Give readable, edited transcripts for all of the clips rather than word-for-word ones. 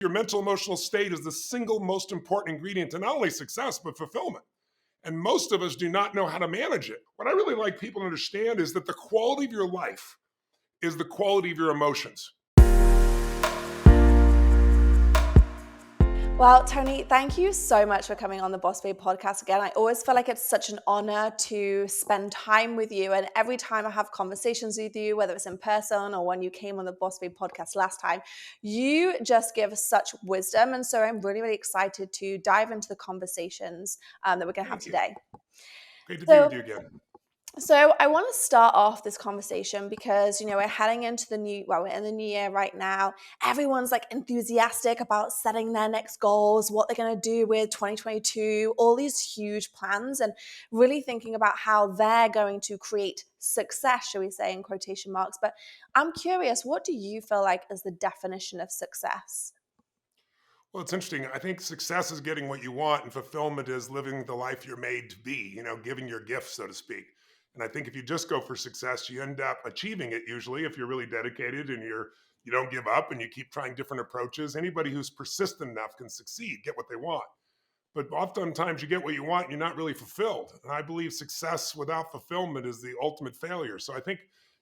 Your mental emotional state is the single most important ingredient to not only success, but fulfillment. And most of us do not know how to manage it. What I really like people to understand is that the quality of your life is the quality of your emotions. Well, Tony, thank you so much for coming on the BossBabe podcast again. I always feel like it's such an honor to spend time with you. And every time I have conversations with you, whether it's in person or when you came on the BossBabe podcast last time, you just give such wisdom. And so I'm really, really excited to dive into the conversations that we're going to have Thank you. today. Great to be So, with you again. So I want to start off this conversation because, we're heading into we're in the new year right now. Everyone's like enthusiastic about setting their next goals, what they're going to do with 2022, all these huge plans, and really thinking about how they're going to create success, shall we say, in quotation marks. But I'm curious, what do you feel like is the definition of success? Well, it's interesting. I think success is getting what you want, and fulfillment is living the life you're made to be, giving your gift, so to speak. And I think if you just go for success, you end up achieving it usually if you're really dedicated and you don't give up and you keep trying different approaches. Anybody who's persistent enough can succeed, get what they want. But oftentimes you get what you want and you're not really fulfilled. And I believe success without fulfillment is the ultimate failure. So I think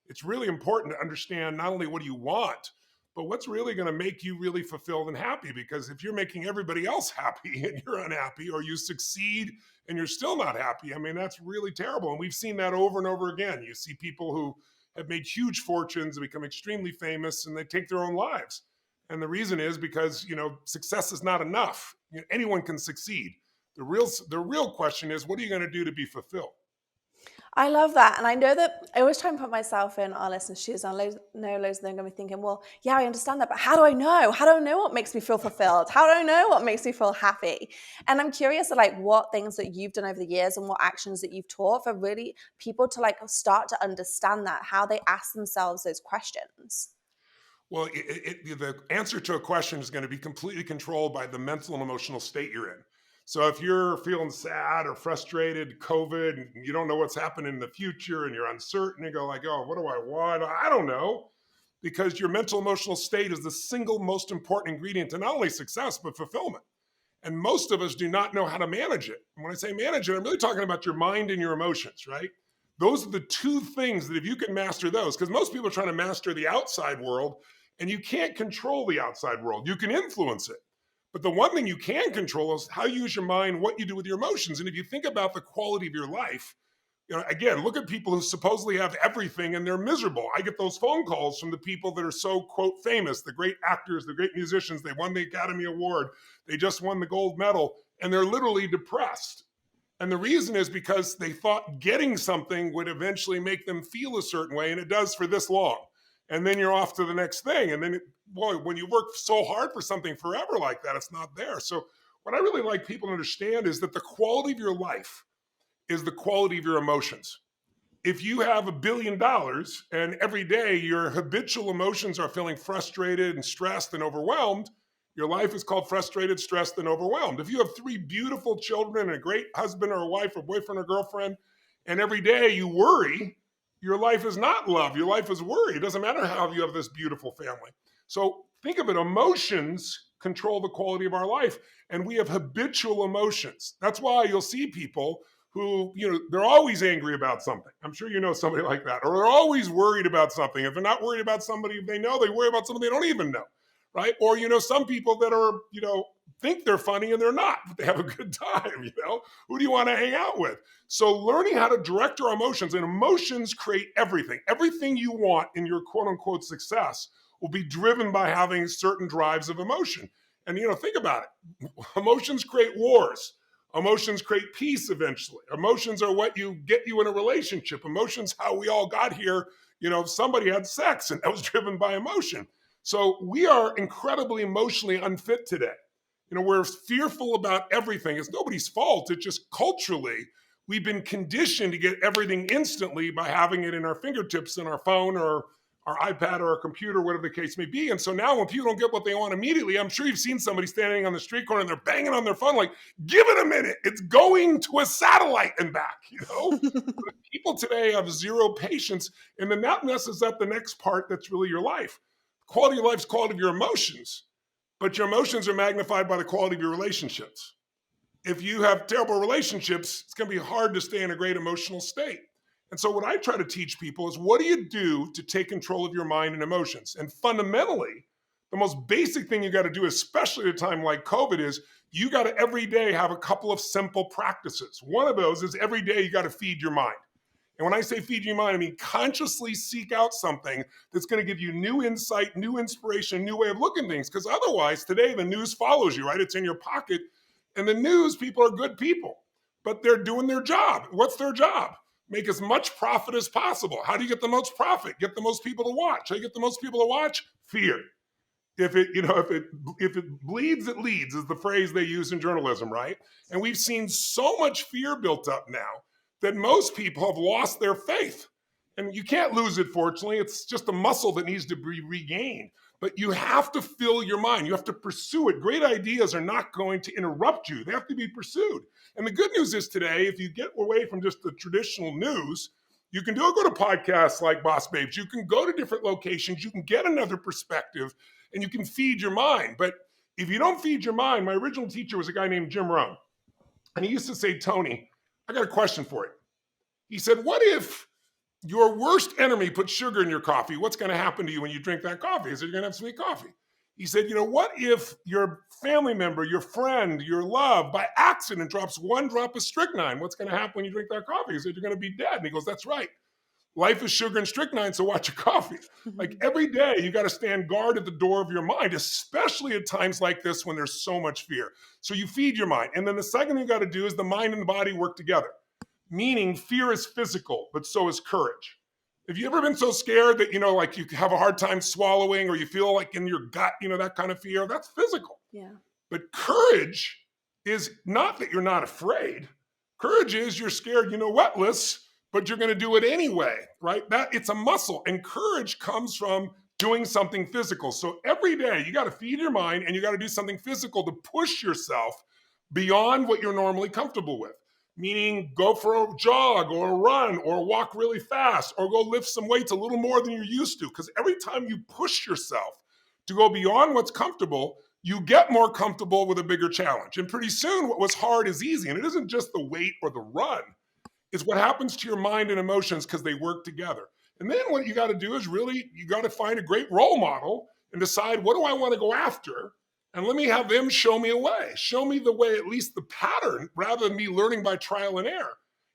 it's really important to understand not only what do you want, but what's really going to make you really fulfilled and happy. Because if you're making everybody else happy and you're unhappy, or you succeed and you're still not happy, I mean, that's really terrible. And we've seen that over and over again. You see people who have made huge fortunes and become extremely famous and they take their own lives. And the reason is because, success is not enough. Anyone can succeed. The real question is, what are you going to do to be fulfilled? I love that. And I know that I always try and put myself in our listeners' shoes. I know loads of them are going to be thinking, well, yeah, I understand that, but how do I know? How do I know what makes me feel fulfilled? How do I know what makes me feel happy? And I'm curious like what things that you've done over the years and what actions that you've taught for really people to like start to understand that, how they ask themselves those questions. Well, the answer to a question is going to be completely controlled by the mental and emotional state you're in. So if you're feeling sad or frustrated, COVID, and you don't know what's happening in the future and you're uncertain, you go like, oh, what do I want? I don't know. Because your mental emotional state is the single most important ingredient to not only success, but fulfillment. And most of us do not know how to manage it. And when I say manage it, I'm really talking about your mind and your emotions, right? Those are the two things that if you can master those, because most people are trying to master the outside world, and you can't control the outside world. You can influence it. But the one thing you can control is how you use your mind, what you do with your emotions. And if you think about the quality of your life, again, look at people who supposedly have everything and they're miserable. I get those phone calls from the people that are so, quote, famous, the great actors, the great musicians. They won the Academy Award. They just won the gold medal, and they're literally depressed. And the reason is because they thought getting something would eventually make them feel a certain way, and it does for this long. And then you're off to the next thing. And then, when you work so hard for something forever like that, it's not there. So what I really like people to understand is that the quality of your life is the quality of your emotions. If you have $1 billion and every day your habitual emotions are feeling frustrated and stressed and overwhelmed, your life is called frustrated, stressed, and overwhelmed. If you have 3 beautiful children and a great husband or a wife or boyfriend or girlfriend, and every day you worry, your life is not love. Your life is worry. It doesn't matter how you have this beautiful family. So think of it, emotions control the quality of our life, and we have habitual emotions. That's why you'll see people who, they're always angry about something. I'm sure you know somebody like that. Or they're always worried about something. If they're not worried about somebody they know, they worry about something they don't even know, right? Or, some people that are, think they're funny and they're not, but they have a good time, Who do you want to hang out with? So learning how to direct our emotions, and emotions create everything. Everything you want in your quote unquote success will be driven by having certain drives of emotion. And, think about it. Emotions create wars. Emotions create peace eventually. Emotions are what get you in a relationship. Emotions, how we all got here. Somebody had sex and that was driven by emotion. So we are incredibly emotionally unfit today. We're fearful about everything. It's nobody's fault. It's just culturally, we've been conditioned to get everything instantly by having it in our fingertips in our phone or our iPad or our computer, whatever the case may be. And so now when people don't get what they want immediately, I'm sure you've seen somebody standing on the street corner and they're banging on their phone like, give it a minute. It's going to a satellite and back, People today have zero patience. And then that messes up the next part that's really your life. Quality of life is quality of your emotions. but your emotions are magnified by the quality of your relationships. If you have terrible relationships, it's going to be hard to stay in a great emotional state. And so, what I try to teach people is, what do you do to take control of your mind and emotions? And fundamentally, the most basic thing you got to do, especially at a time like COVID, is you got to every day have a couple of simple practices. One of those is every day you got to feed your mind. And when I say feed your mind, I mean consciously seek out something that's going to give you new insight, new inspiration, new way of looking at things. Because otherwise, today the news follows you, right? It's in your pocket. And the news people are good people, but they're doing their job. What's their job? Make as much profit as possible. How do you get the most profit? Get the most people to watch. How do you get the most people to watch? Fear. If it bleeds, it leads is the phrase they use in journalism, right? And we've seen so much fear built up now that most people have lost their faith. And you can't lose it, fortunately. It's just a muscle that needs to be regained. But you have to fill your mind. You have to pursue it. Great ideas are not going to interrupt you. They have to be pursued. And the good news is today, if you get away from just the traditional news, you can go to podcasts like BossBabes. You can go to different locations. You can get another perspective, and you can feed your mind. But if you don't feed your mind, my original teacher was a guy named Jim Rohn. And he used to say, Tony, I got a question for you. He said, what if your worst enemy puts sugar in your coffee? What's going to happen to you when you drink that coffee? Is it you're going to have sweet coffee? He said, what if your family member, your friend, your love, by accident drops one drop of strychnine? What's going to happen when you drink that coffee? He said, you're going to be dead. And he goes, that's right. Life is sugar and strychnine, so watch your coffee. Like every day, you got to stand guard at the door of your mind, especially at times like this when there's so much fear. So you feed your mind. And then the second thing you got to do is the mind and the body work together. Meaning fear is physical, but so is courage. Have you ever been so scared that, like you have a hard time swallowing or you feel like in your gut, that kind of fear? That's physical. Yeah. But courage is not that you're not afraid. Courage is you're scared, Liz, but you're going to do it anyway, right? That it's a muscle. And courage comes from doing something physical. So every day you got to feed your mind and you got to do something physical to push yourself beyond what you're normally comfortable with. Meaning go for a jog or a run or walk really fast or go lift some weights a little more than you're used to. Because every time you push yourself to go beyond what's comfortable, you get more comfortable with a bigger challenge. And pretty soon what was hard is easy. And it isn't just the weight or the run. It's what happens to your mind and emotions because they work together. And then what you got to do is really, you got to find a great role model and decide, what do I want to go after? And let me have them show me a way. Show me the way, at least the pattern, rather than me learning by trial and error.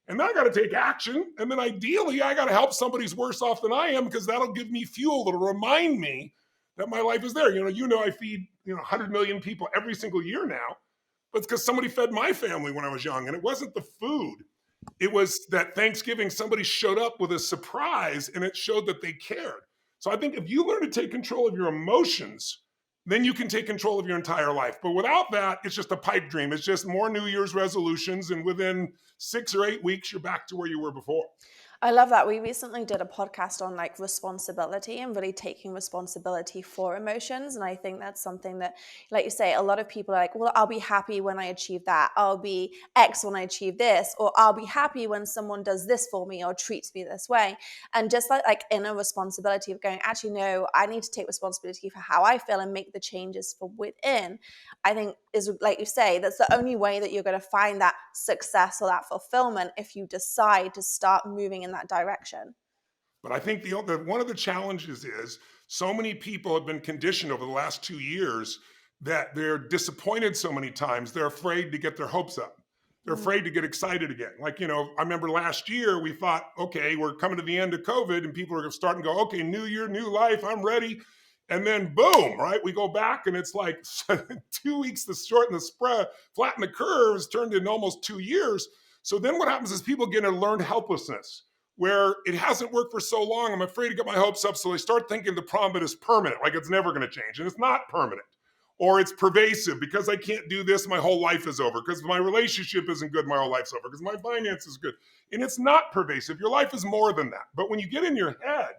And then I got to take action. And then ideally, I got to help somebody who's worse off than I am because that'll give me fuel. That'll remind me that my life is there. I feed 100 million people every single year now. But it's because somebody fed my family when I was young. And it wasn't the food. It was that Thanksgiving, somebody showed up with a surprise and it showed that they cared. So I think if you learn to take control of your emotions, then you can take control of your entire life. But without that, it's just a pipe dream. It's just more New Year's resolutions. And within 6 or 8 weeks, you're back to where you were before. I love that. We recently did a podcast on responsibility and really taking responsibility for emotions. And I think that's something that, like you say, a lot of people are like, well, I'll be happy when I achieve that. I'll be X when I achieve this, or I'll be happy when someone does this for me or treats me this way. And just like inner responsibility of going, actually, no, I need to take responsibility for how I feel and make the changes from within. I think is, like you say, that's the only way that you're going to find that success or that fulfillment if you decide to start moving in that direction. But I think one of the challenges is so many people have been conditioned over the last 2 years that they're disappointed so many times, they're afraid to get their hopes up. They're afraid to get excited again. I remember last year we thought, okay, we're coming to the end of COVID and people are starting to go, okay, new year, new life, I'm ready. And then boom, right? We go back and it's like 2 weeks to shorten the spread, flatten the curves, turned into almost 2 years. So then what happens is people get a learned helplessness where it hasn't worked for so long. I'm afraid to get my hopes up. So they start thinking the problem is permanent, like it's never going to change. And it's not permanent. Or it's pervasive because I can't do this, my whole life is over. Because my relationship isn't good, my whole life's over. Because my finance is good. And it's not pervasive. Your life is more than that. But when you get in your head,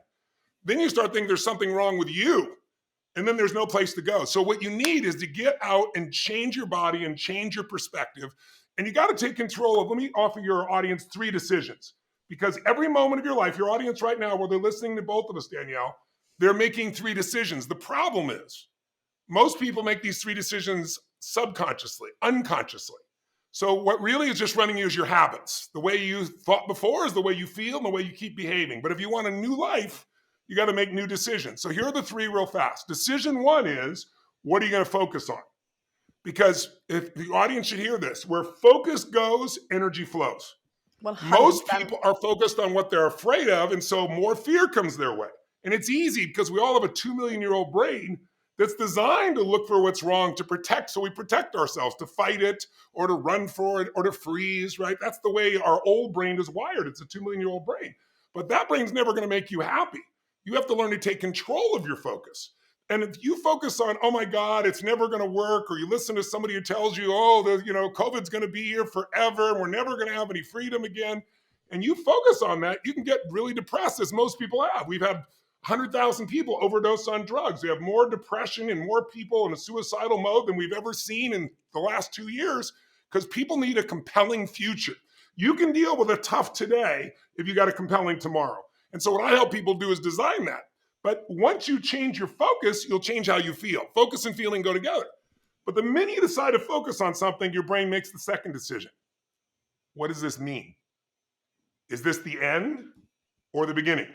then you start thinking there's something wrong with you. And then there's no place to go. So what you need is to get out and change your body and change your perspective. And you got to take control of, let me offer your audience 3 decisions. Because every moment of your life, your audience right now, where they're listening to both of us, Danielle, they're making 3 decisions. The problem is Most people make these three decisions subconsciously, unconsciously. So what really is just running you is your habits. The way you thought before is the way you feel and the way you keep behaving. But if you want a new life, you got to make new decisions. So here are the three real fast. Decision one is, what are you going to focus on? Because if the audience should hear this, where focus goes, energy flows. 100%. Most people are focused on what they're afraid of, and so more fear comes their way. And it's easy because we all have a 2 million-year-old brain that's designed to look for what's wrong, to protect. So we protect ourselves, to fight it or to run for it or to freeze, right? That's the way our old brain is wired. It's a 2 million-year-old brain. But that brain's never going to make you happy. You have to learn to take control of your focus. And if you focus on, oh my God, it's never going to work, or you listen to somebody who tells you, oh, COVID's going to be here forever and we're never going to have any freedom again, and you focus on that, you can get really depressed, as most people have. We've had 100,000 people overdose on drugs. We have more depression and more people in a suicidal mode than we've ever seen in the last 2 years, because people need a compelling future. You can deal with a tough today if you got a compelling tomorrow. And so what I help people do is design that. But once you change your focus, you'll change how you feel. Focus and feeling go together. But the minute you decide to focus on something, your brain makes the second decision. What does this mean? Is this the end or the beginning?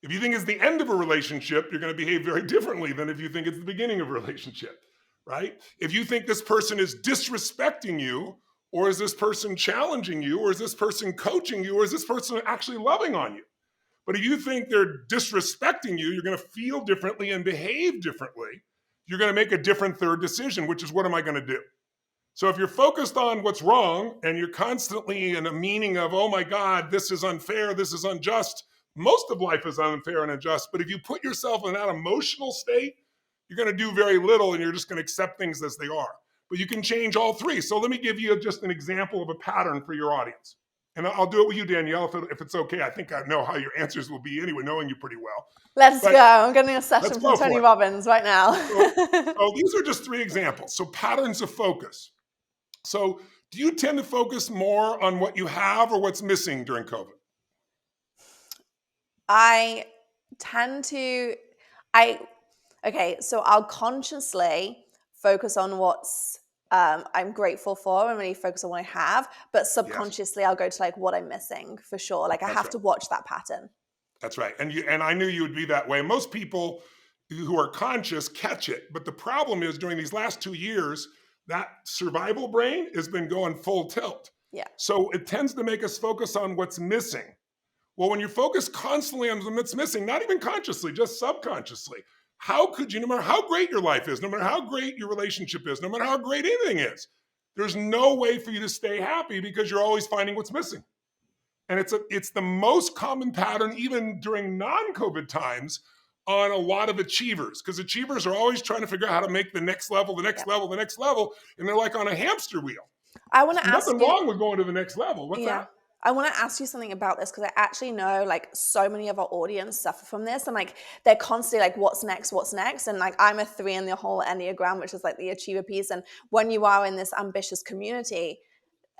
If you think it's the end of a relationship, you're going to behave very differently than if you think it's the beginning of a relationship, right? If you think this person is disrespecting you, or is this person challenging you, or is this person coaching you, or is this person actually loving on you? But if you think they're disrespecting you, you're going to feel differently and behave differently. You're going to make a different third decision, which is, what am I going to do? So if you're focused on what's wrong and you're constantly in a meaning of, oh my God, this is unfair, this is unjust, most of life is unfair and unjust. But if you put yourself in that emotional state, you're going to do very little and you're just going to accept things as they are. But you can change all three. So let me give you just an example of a pattern for your audience. And I'll do it with you, Danielle, if it's okay. I think I know how your answers will be anyway, knowing you pretty well. Let's go. I'm getting a session from Tony Robbins right now. So these are just three examples. So patterns of focus. So do you tend to focus more on what you have or what's missing during COVID? I tend to, so I'll consciously focus on what's I'm grateful for and really focus on what I have, but subconsciously I'll go to like what I'm missing for sure. Like I have to watch that pattern. That's right. And I knew you would be that way. Most people who are conscious catch it. But the problem is, during these last 2 years, that survival brain has been going full tilt. Yeah. So it tends to make us focus on what's missing. Well, when you focus constantly on what's missing, not even consciously, just subconsciously, how could you, no matter how great your life is, no matter how great your relationship is, no matter how great anything is, there's no way for you to stay happy because you're always finding what's missing. And it's the most common pattern, even during non-COVID times, on a lot of achievers, because achievers are always trying to figure out how to make the next level, the next level, the next level, and they're like on a hamster wheel. I want to ask you. Nothing wrong with going to the next level. What's that? I want to ask you something about this, because I actually know like so many of our audience suffer from this, and like they're constantly like, what's next? And like I'm a 3 in the whole Enneagram, which is like the achiever piece. And when you are in this ambitious community,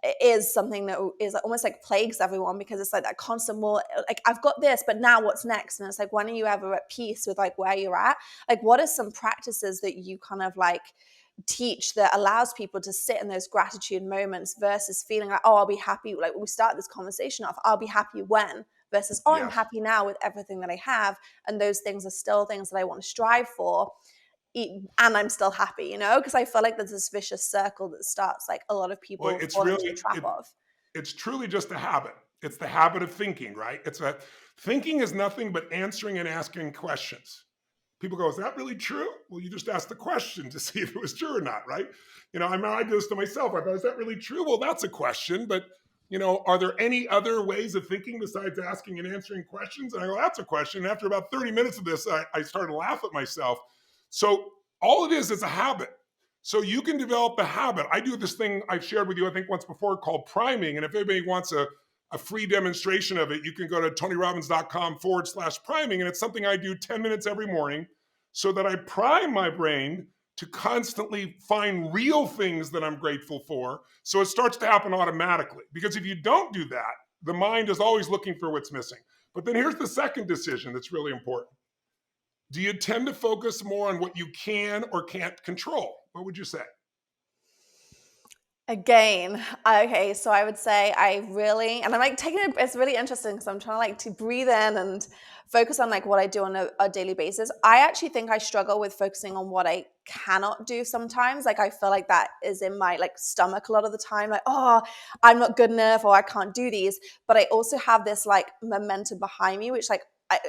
it is something that is almost like plagues everyone, because it's like that constant, well, like I've got this, but now what's next? And it's like, when are you ever at peace with like where you're at? Like, what are some practices that you kind of like teach that allows people to sit in those gratitude moments versus feeling like, oh, I'll be happy, like we start this conversation off, I'll be happy when, versus, oh, I'm happy now with everything that I have, and those things are still things that I want to strive for, and I'm still happy, you know? Because I feel like there's this vicious circle that starts like a lot of people fall into the trap of. It's truly just a habit. It's the habit of thinking, right? Thinking is nothing but answering and asking questions. People go, is that really true? Well, you just asked the question to see if it was true or not, right? You know, I do this to myself. I thought, is that really true? Well, that's a question, but you know, are there any other ways of thinking besides asking and answering questions? And I go, that's a question. And after about 30 minutes of this, I started to laugh at myself. So all it is a habit. So you can develop the habit. I do this thing I've shared with you, I think once before, called priming. And if anybody wants a free demonstration of it, you can go to tonyrobbins.com/priming. And it's something I do 10 minutes every morning so that I prime my brain to constantly find real things that I'm grateful for. So it starts to happen automatically. Because if you don't do that, the mind is always looking for what's missing. But then here's the second decision that's really important. Do you tend to focus more on what you can or can't control? What would you say? Again, okay, so I would say I really, and I'm like taking it, it's really interesting because I'm trying to like to breathe in and focus on like what I do on a daily basis. I actually think I struggle with focusing on what I cannot do sometimes. Like I feel like that is in my like stomach a lot of the time, like, oh, I'm not good enough or I can't do these. But I also have this like momentum behind me, which like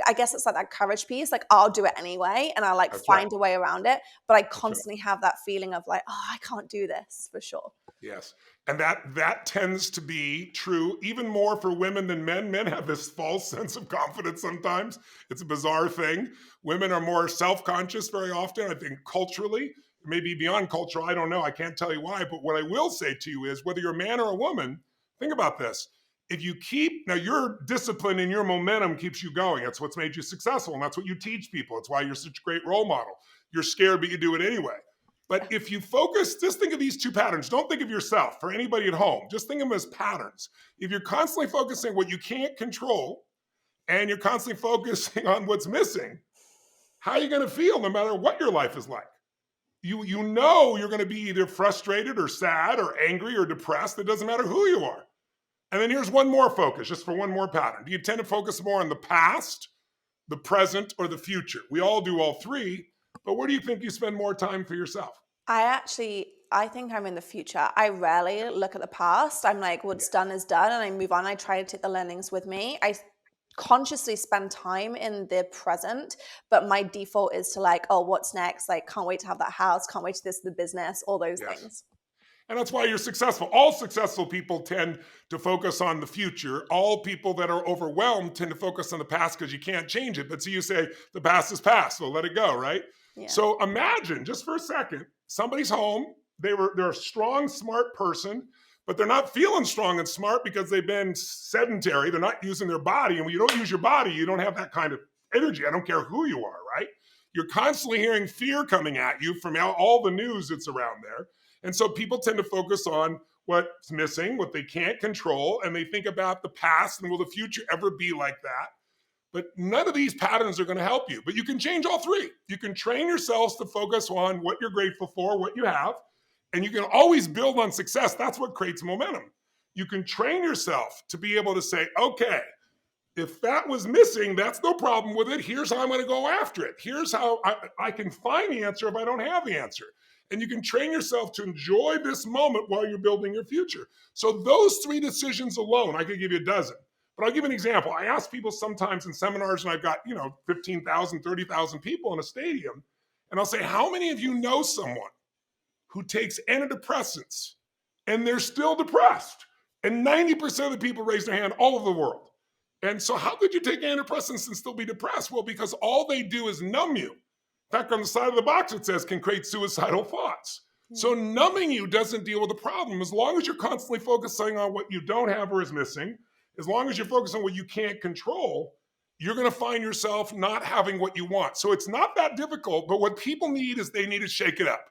I guess it's like that courage piece. Like I'll do it anyway and I'll like That's right. find a way around it. But I That's right. constantly have that feeling of like, oh, I can't do this for sure. Yes. And that tends to be true even more for women than men. Men have this false sense of confidence sometimes. It's a bizarre thing. Women are more self-conscious very often, I think culturally, maybe beyond cultural, I don't know. I can't tell you why, but what I will say to you is whether you're a man or a woman, think about this. If you keep now your discipline and your momentum keeps you going. That's what's made you successful and that's what you teach people. It's why you're such a great role model. You're scared but you do it anyway. But if you focus, just think of these two patterns. Don't think of yourself for anybody at home. Just think of them as patterns. If you're constantly focusing what you can't control and you're constantly focusing on what's missing, how are you going to feel no matter what your life is like? You know you're going to be either frustrated or sad or angry or depressed. It doesn't matter who you are. And then here's one more focus, just for one more pattern. Do you tend to focus more on the past, the present, or the future? We all do all three, but where do you think you spend more time for yourself? I think I'm in the future. I rarely look at the past. I'm like, what's done is done, and I move on. I try to take the learnings with me. I consciously spend time in the present, but my default is to like, oh, what's next? Like, can't wait to have that house, can't wait to this, the business, all those Yes. things. And that's why you're successful. All successful people tend to focus on the future. All people that are overwhelmed tend to focus on the past because you can't change it. But so you say the past is past, so let it go, right? Yeah. So imagine just for a second, somebody's home. They're a strong, smart person, but they're not feeling strong and smart because they've been sedentary. They're not using their body. And when you don't use your body, you don't have that kind of energy. I don't care who you are, right? You're constantly hearing fear coming at you from all the news that's around there. And so people tend to focus on what's missing, what they can't control, and they think about the past and will the future ever be like that? But none of these patterns are going to help you. But you can change all three. You can train yourselves to focus on what you're grateful for, what you have, and you can always build on success. That's what creates momentum. You can train yourself to be able to say, okay, if that was missing, that's no problem with it. Here's how I'm going to go after it. Here's how I can find the answer if I don't have the answer. And you can train yourself to enjoy this moment while you're building your future. So those three decisions alone, I could give you a dozen. But I'll give an example. I ask people sometimes in seminars, and I've got, 15,000, 30,000 people in a stadium, and I'll say, how many of you know someone who takes antidepressants and they're still depressed? And 90% of the people raise their hand all over the world. And so how could you take antidepressants and still be depressed? Well, because all they do is numb you. In fact, on the side of the box, it says can create suicidal thoughts. So numbing you doesn't deal with the problem. As long as you're constantly focusing on what you don't have or is missing, as long as you're focused on what you can't control, you're going to find yourself not having what you want. So it's not that difficult, but what people need is they need to shake it up.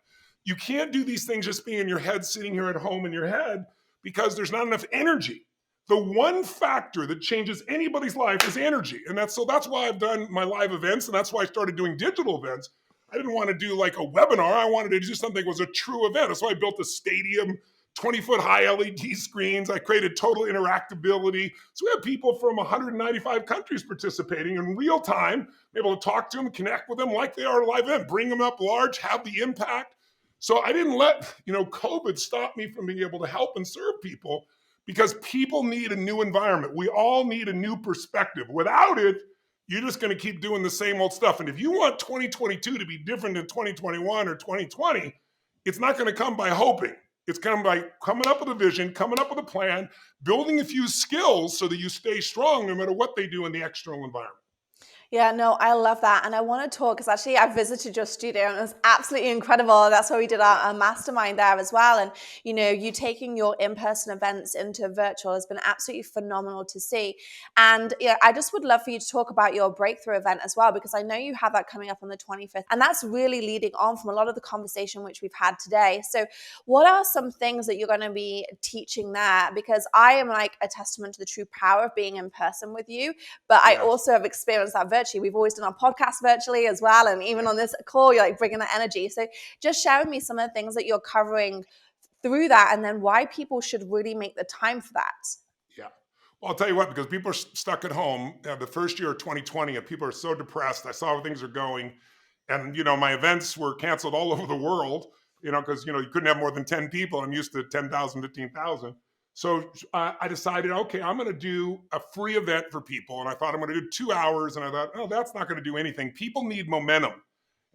You can't do these things just being in your head, sitting here at home in your head, because there's not enough energy. The one factor that changes anybody's life is energy. And that's why I've done my live events, and that's why I started doing digital events. I didn't want to do like a webinar. I wanted to do something that was a true event. That's why I built a stadium, 20-foot high LED screens. I created total interactability. So we have people from 195 countries participating in real time, able to talk to them, connect with them like they are a live event, bring them up large, have the impact. So I didn't let, COVID stop me from being able to help and serve people, because people need a new environment. We all need a new perspective. Without it, you're just going to keep doing the same old stuff. And if you want 2022 to be different than 2021 or 2020, it's not going to come by hoping. It's coming by coming up with a vision, coming up with a plan, building a few skills so that you stay strong no matter what they do in the external environment. Yeah, no, I love that. And I want to talk because actually I visited your studio and it was absolutely incredible. That's where we did our mastermind there as well. And, you taking your in-person events into virtual has been absolutely phenomenal to see. And I just would love for you to talk about your breakthrough event as well, because I know you have that coming up on the 25th. And that's really leading on from a lot of the conversation which we've had today. So what are some things that you're going to be teaching there? Because I am like a testament to the true power of being in person with you, but I Yes. also have experienced that virtually. virtually. We've always done our podcast virtually as well. And even on this call, you're like bringing that energy. So just share with me some of the things that you're covering through that, and then why people should really make the time for that. Yeah. Well, I'll tell you what, because people are stuck at home. The first year of 2020, and people are so depressed. I saw where things are going. And, my events were canceled all over the world, because, you couldn't have more than 10 people. I'm used to 10,000, 15,000. So I decided, okay, I'm going to do a free event for people. And I thought I'm going to do 2 hours. And I thought, oh, that's not going to do anything. People need momentum,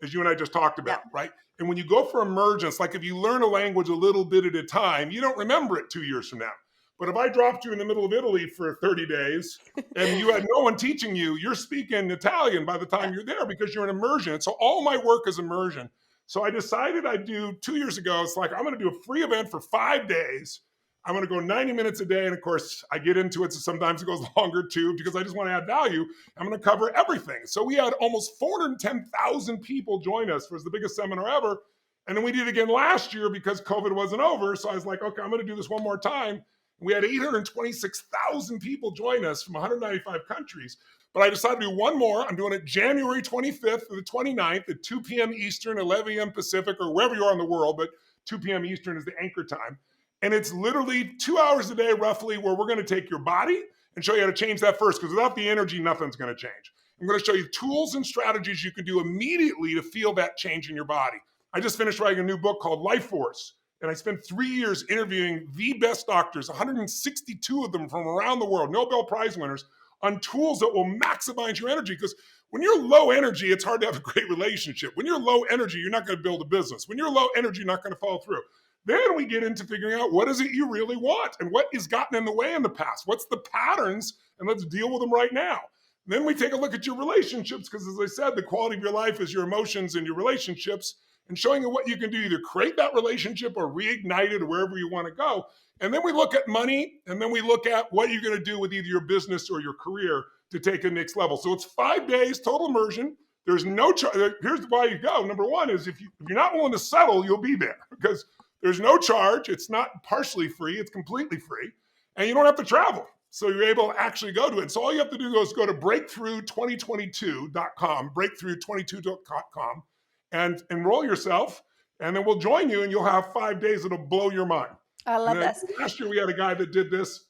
as you and I just talked about, right? And when you go for emergence, like if you learn a language a little bit at a time, you don't remember it 2 years from now. But if I dropped you in the middle of Italy for 30 days and you had no one teaching you, you're speaking Italian by the time you're there because you're in immersion. So all my work is immersion. So I decided I'd do 2 years ago. It's like, I'm going to do a free event for 5 days. I'm going to go 90 minutes a day. And of course, I get into it. So sometimes it goes longer too, because I just want to add value. I'm going to cover everything. So we had almost 410,000 people join us. It was the biggest seminar ever. And then we did it again last year because COVID wasn't over. So I was like, okay, I'm going to do this one more time. We had 826,000 people join us from 195 countries. But I decided to do one more. I'm doing it January 25th to the 29th at 2 p.m. Eastern, 11 a.m. Pacific, or wherever you are in the world, but 2 p.m. Eastern is the anchor time. And it's literally 2 hours a day, roughly, where we're going to take your body and show you how to change that first, because without the energy, nothing's going to change. I'm going to show you tools and strategies you can do immediately to feel that change in your body. I just finished writing a new book called Life Force. And I spent 3 years interviewing the best doctors, 162 of them from around the world, Nobel Prize winners, on tools that will maximize your energy. Because when you're low energy, it's hard to have a great relationship. When you're low energy, you're not going to build a business. When you're low energy, you're not going to follow through. Then we get into figuring out what is it you really want and what has gotten in the way in the past. What's the patterns? And let's deal with them right now. Then we take a look at your relationships, because as I said, the quality of your life is your emotions and your relationships, and showing you what you can do, either create that relationship or reignite it or wherever you want to go. And then we look at money, and then we look at what you're going to do with either your business or your career to take a next level. So it's 5 days, total immersion. There's no charge. Here's why you go. Number one is if you're not willing to settle, you'll be there, because there's no charge. It's not partially free. It's completely free. And you don't have to travel. So you're able to actually go to it. So all you have to do is go to breakthrough2022.com, breakthrough22.com, and enroll yourself, and then we'll join you, and you'll have 5 days that'll blow your mind. I love this. Last year we had a guy that did this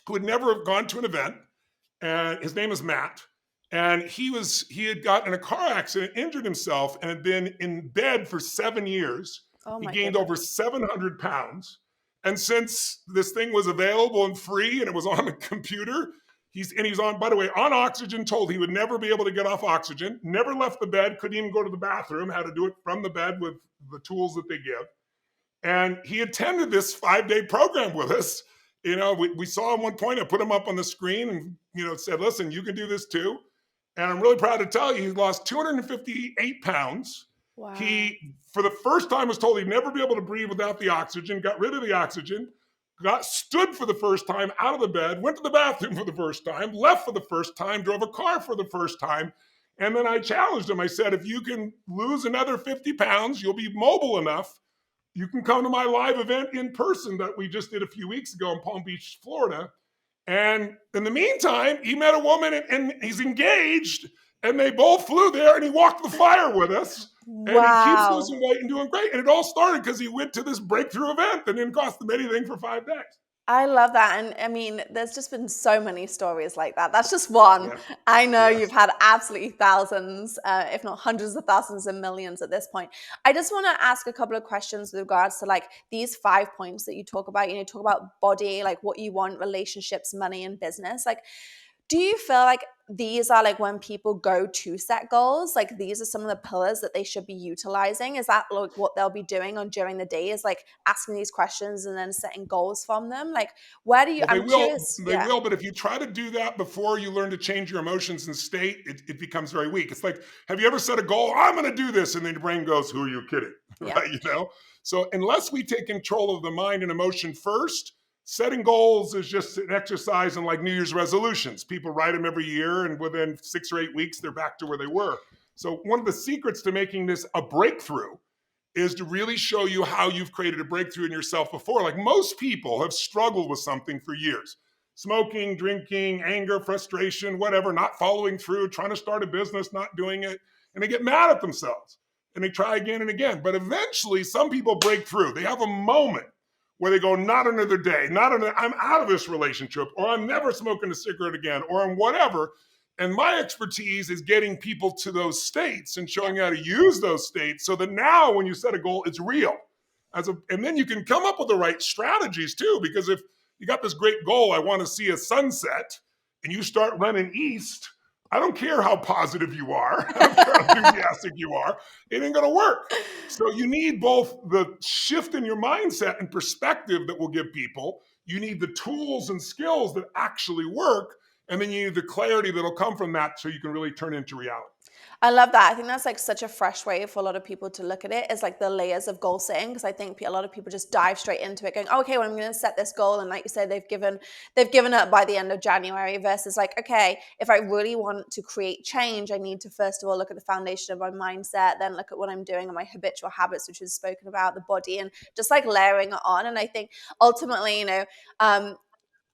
who had never gone to an event, and his name is Matt. And he had gotten in a car accident, injured himself, and had been in bed for 7 years. He gained over 700 pounds. And since this thing was available and free and it was on a computer, he's on, by the way, on oxygen, told he would never be able to get off oxygen, never left the bed, couldn't even go to the bathroom, had to do it from the bed with the tools that they give. And he attended this 5-day program with us. We saw him one point, I put him up on the screen and, said, listen, you can do this too. And I'm really proud to tell you, he lost 258 pounds. Wow. He, for the first time, was told he'd never be able to breathe without the oxygen, got rid of the oxygen, stood for the first time out of the bed, went to the bathroom for the first time, left for the first time, drove a car for the first time. And then I challenged him. I said, if you can lose another 50 pounds, you'll be mobile enough. You can come to my live event in person that we just did a few weeks ago in Palm Beach, Florida. And in the meantime, he met a woman and he's engaged, and they both flew there, and he walked the fire with us. And he keeps losing weight and doing great. And it all started because he went to this breakthrough event that didn't cost him anything for 5 days. I love that. And I mean, there's just been so many stories like that. That's just one. Yeah. I know you've had absolutely thousands, if not hundreds of thousands and millions at this point. I just want to ask a couple of questions with regards to like these 5 points that you talk about. You talk about body, like what you want, relationships, money, and business. Like, do you feel like these are like when people go to set goals, like these are some of the pillars that they should be utilizing? Is that like what they'll be doing on during the day, is like asking these questions and then setting goals from them? Like, where do you, I'm curious. They will, but if you try to do that before you learn to change your emotions and state, it becomes very weak. It's like, have you ever set a goal? I'm going to do this. And then your brain goes, who are you kidding? Yeah. Right? So unless we take control of the mind and emotion first, setting goals is just an exercise in like New Year's resolutions. People write them every year, and within 6 or 8 weeks, they're back to where they were. So one of the secrets to making this a breakthrough is to really show you how you've created a breakthrough in yourself before. Like most people have struggled with something for years. smoking, drinking, anger, frustration, whatever, not following through, trying to start a business, not doing it. And they get mad at themselves and they try again and again. But eventually, some people break through. They have a moment where they go, not another day, I'm out of this relationship, or I'm never smoking a cigarette again, or I'm whatever. And my expertise is getting people to those states and showing you how to use those states so that now when you set a goal, it's real. And then you can come up with the right strategies too, because if you got this great goal, I want to see a sunset, and you start running east, I don't care how positive you are, I don't care how enthusiastic you are, it ain't going to work. So you need both the shift in your mindset and perspective that will give people, you need the tools and skills that actually work, and then you need the clarity that'll come from that so you can really turn it into reality. I love that. I think that's like such a fresh way for a lot of people to look at it, is like the layers of goal setting. Because I think a lot of people just dive straight into it going, oh, okay, well, I'm going to set this goal. And like you said, they've given up by the end of January, versus like, okay, if I really want to create change, I need to first of all look at the foundation of my mindset, then look at what I'm doing and my habitual habits, which is spoken about, the body, and just like layering it on. And I think ultimately,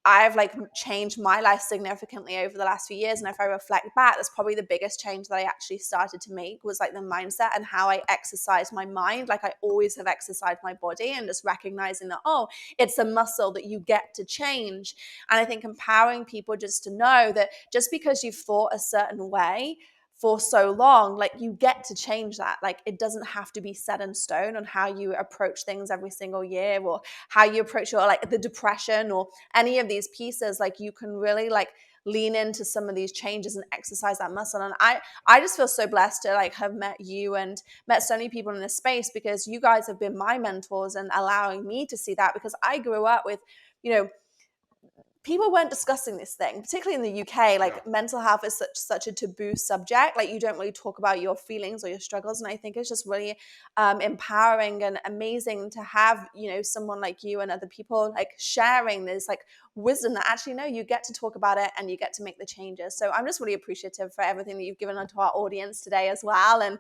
I've like changed my life significantly over the last few years. And if I reflect back, that's probably the biggest change that I actually started to make, was like the mindset and how I exercise my mind. Like I always have exercised my body, and just recognizing that, oh, it's a muscle that you get to change. And I think empowering people just to know that just because you've thought a certain way for so long, like you get to change that. Like it doesn't have to be set in stone on how you approach things every single year, or how you approach your like the depression or any of these pieces. Like you can really like lean into some of these changes and exercise that muscle. And I just feel so blessed to like have met you and met so many people in this space, because you guys have been my mentors and allowing me to see that, because I grew up with, people weren't discussing this thing, particularly in the UK. Like mental health is such a taboo subject. Like you don't really talk about your feelings or your struggles. And I think it's just really empowering and amazing to have, someone like you and other people like sharing this like wisdom that actually, no, you get to talk about it and you get to make the changes. So I'm just really appreciative for everything that you've given to our audience today as well. And,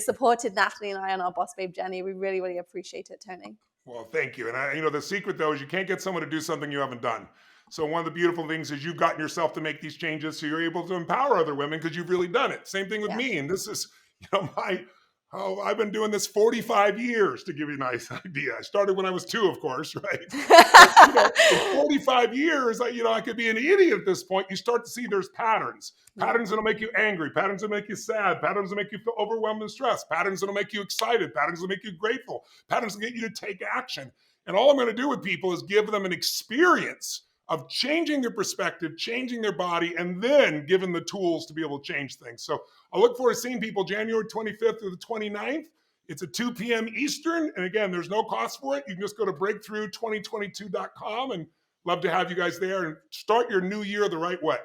supported Natalie and I on our Boss Babe journey. We really, really appreciate it, Tony. Well, thank you. And the secret though is you can't get someone to do something you haven't done. So one of the beautiful things is you've gotten yourself to make these changes, so you're able to empower other women because you've really done it. Same thing with me. And this is, I've been doing this 45 years, to give you a nice idea. I started when I was 2, of course, right? But, in 45 years, I could be an idiot at this point. You start to see there's patterns that'll make you angry, patterns that make you sad, patterns that make you feel overwhelmed and stressed, patterns that'll make you excited, patterns that make you grateful, patterns that get you to take action. And all I'm going to do with people is give them an experience of changing their perspective, changing their body, and then given the tools to be able to change things. So I look forward to seeing people January 25th to the 29th. It's at 2 p.m. Eastern. And again, there's no cost for it. You can just go to breakthrough2022.com, and love to have you guys there and start your new year the right way.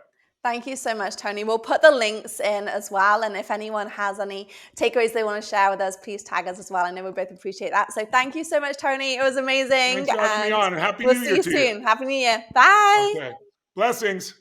Thank you so much, Tony. We'll put the links in as well. And if anyone has any takeaways they want to share with us, please tag us as well. I know we both appreciate that. So thank you so much, Tony. It was amazing. Thanks for having me on, and Happy New Year to you to you. soon. Happy New Year. Bye. Okay. Blessings.